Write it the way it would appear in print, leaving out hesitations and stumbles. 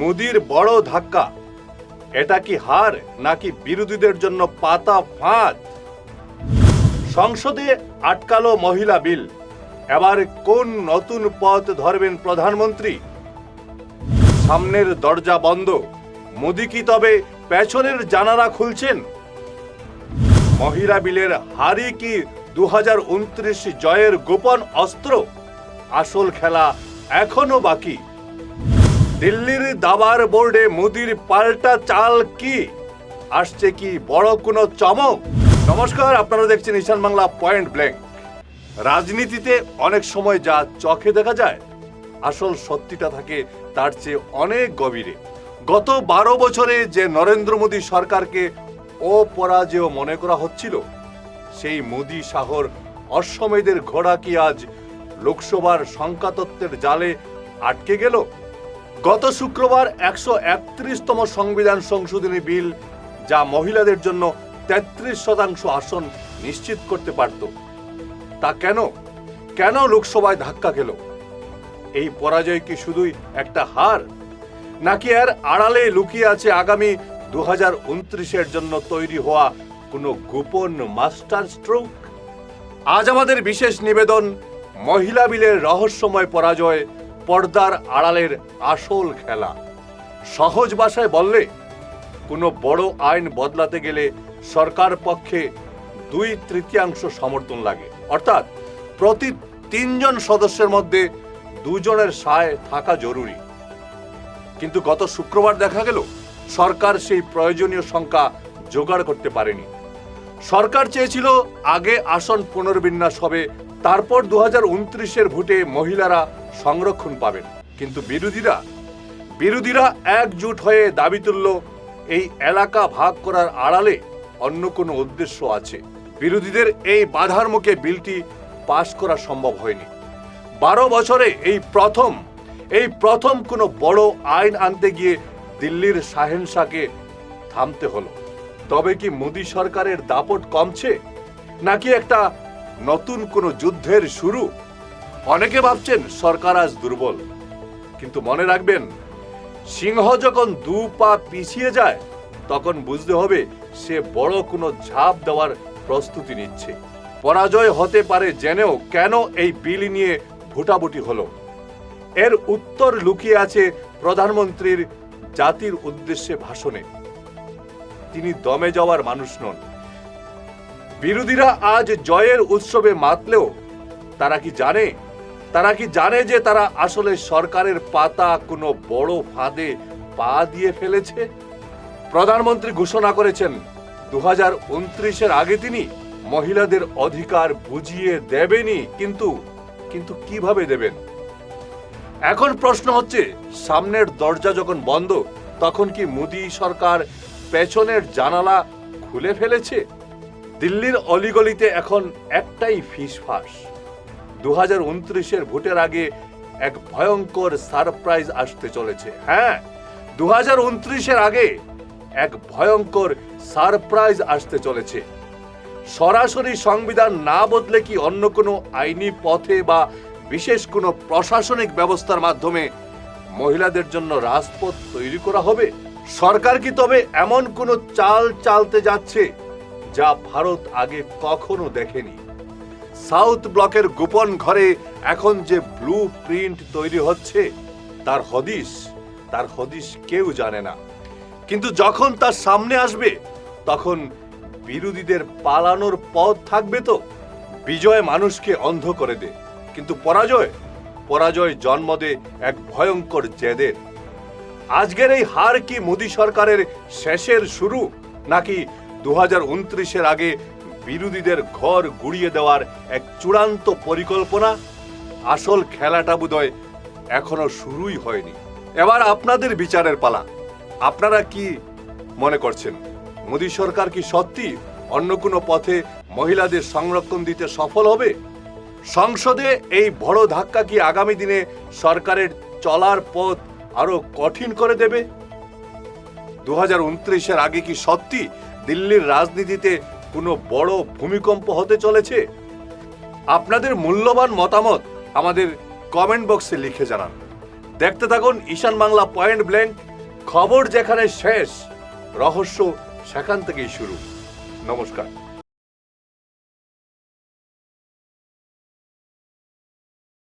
মোদির বড় ধাক্কা, এটা কি হার নাকি বিরোধীদের জন্য পাতা ফাঁদ? সংসদে আটকালো মহিলা বিল, এবার কোন নতুন পথ ধরবেন প্রধানমন্ত্রী? সামনের দরজা বন্ধ, মোদি কি তবে পেছনের জানালা খুলছেন? মহিলা বিলের হারই কি 2029 জয়ের গোপন অস্ত্র? আসল খেলা এখনো বাকি। দিল্লির দাবার বোর্ডে মোদির পাল্টা চাল কি? আসছে কি বড় কোনো চমক? নমস্কার, আপনারা দেখছেন ঈশান বাংলা পয়েন্ট ব্ল্যাঙ্ক। রাজনীতিতে অনেক সময় যা চোখে দেখা যায়, আসল সত্যিটা থাকে তার চেয়ে অনেক গভীরে। গত 12 বছরে যে নরেন্দ্র মোদী সরকারকে অপরাজেয় মনে করা হচ্ছিল, সেই মোদী শাহর অশ্বমেধের ঘোড়া কি আজ লোকসভার সংখ্যাতত্ত্বের জালে আটকে গেল? গত শুক্রবার 131তম সংবিধান সংশোধনী বিল, যা মহিলাদের জন্য 33% আসন নিশ্চিত করতে পারত, তা কেন লোকসভায় ধাক্কা খেল? এই পরাজয় কি শুধুই একটা হার, নাকি এর আড়ালে লুকিয়ে আছে আগামী 2029-এর জন্য তৈরি হওয়া কোনো গোপন মাস্টার স্ট্রোক? আজ আমাদের বিশেষ নিবেদন, মহিলা বিলের রহস্যময় পরাজয়, পর্দার আড়ালের আসল খেলা। সহজ ভাষায় বললে, কোনো বড় আইন বদলাতে গেলে সরকার পক্ষে 2/3 সমর্থন লাগে, অর্থাৎ প্রতি 3 জন সদস্যের মধ্যে 2 জনের সায় থাকা জরুরি। কিন্তু গত শুক্রবার দেখা গেল সরকার সেই প্রয়োজনীয় সংখ্যা জোগাড় করতে পারেনি। সরকার চেয়েছিল আগে আসন পুনর্বিন্যাস হবে, তারপর 2029-এর ভোটে মহিলারা সংরক্ষণ পাবেন। কিন্তু বিরোধীরা একজোট হয়ে দাবি তুলল, এই এলাকা ভাগ করার আড়ালে অন্য কোনো উদ্দেশ্য আছে। বিরোধীদের এই বাধার মুখে বিলটি পাশ করা সম্ভব হয়নি। 12 বছরে এই প্রথম কোনো বড় আইন আনতে গিয়ে দিল্লির শাহেনশাহকে থামতে হলো। তবে কি মোদী সরকারের দাপট কমছে, নাকি একটা নতুন কোনো যুদ্ধের শুরু? অনেকে ভাবছেন সরকার আজ দুর্বল, কিন্তু মনে রাখবেন, সিংহ যখন 2 পা পিছিয়ে যায়, তখন বুঝতে হবে সে বড় কোনো ঝাঁপ দেওয়ার প্রস্তুতি নিচ্ছে। পরাজয় হতে পারে জেনেও কেন এই বিল নিয়ে ভোটাভুটি হলো? এর উত্তর লুকিয়ে আছে প্রধানমন্ত্রীর জাতির উদ্দেশ্যে ভাষণে। তিনি দমে যাওয়ার মানুষ নন। বিরোধীরা আজ জয়ের উৎসবে মাতলেও তারা কি জানে যে তারা আসলে সরকারের পাতা কোনো বড় ফাঁদে পা দিয়ে ফেলেছে? প্রধানমন্ত্রী ঘোষণা করেছেন 2029-এর আগে তিনি মহিলাদের অধিকার বুঝিয়ে দেবেনই, কিন্তু কিভাবে দেবেন? এখন প্রশ্ন হচ্ছে, সামনের দরজা যখন বন্ধ, তখন কি মোদী সরকার পেছনের জানালা খুলে ফেলেছে? দিল্লির অলিগলিতে এখন একটাই ফিসফাস, 2029-এর ভোটের আগে এক ভয়ঙ্কর সারপ্রাইজ আসতে চলেছে। হ্যাঁ, 2029-এর আগে এক ভয়ঙ্কর সারপ্রাইজ আসতে চলেছে। সরাসরি সংবিধান না বদলে কি অন্য কোনো আইনি পথে বা বিশেষ কোনো প্রশাসনিক ব্যবস্থার মাধ্যমে মহিলাদের জন্য রাজপথ তৈরি করা হবে? সরকার কি তবে এমন কোনো চাল চালতে যাচ্ছে যা ভারত আগে কখনো দেখেনি? সাউথ ব্লকের গোপন ঘরে এখন যে ব্লু প্রিন্ট তৈরি হচ্ছে, তার হদিশ কেউ জানে না। কিন্তু যখন তার সামনে আসবে, তখন বিরোধীদের পালানোর পথ থাকবে তো? বিজয় মানুষকে অন্ধ করে দেয়, কিন্তু পরাজয় জন্ম দেয় এক ভয়ঙ্কর জেদের। আজকের এই হার কি মোদী সরকারের শেষের শুরু, নাকি 2029-এর আগে বিরোধীদের ঘর গুড়িয়ে দেওয়ার এক চূড়ান্ত পরিকল্পনা? আসল খেলাটা বোধহয় এখনো শুরুই হয়নি। এবার আপনাদের বিচারের পালা। আপনারা কি মনে করছেন, মোদী সরকার কি সত্যি অন্য কোনো পথে মহিলাদের সংরক্ষণ দিতে সফল হবে? সংসদে এই বড় ধাক্কা কি আগামী দিনে সরকারের চলার পথ আরো কঠিন করে দেবে? 2029-এর আগে কি সত্যি দিল্লির রাজনীতিতে কোনো বড় ভূমিকম্প হতে চলেছে? আপনাদের মূল্যবান মতামত আমাদের কমেন্ট বক্সে লিখে জানান। দেখতে থাকুন ঈশান বাংলা পয়েন্ট ব্ল্যাঙ্ক। খবর যেখানে শেষ, রহস্য সেখান থেকেই শুরু। নমস্কার।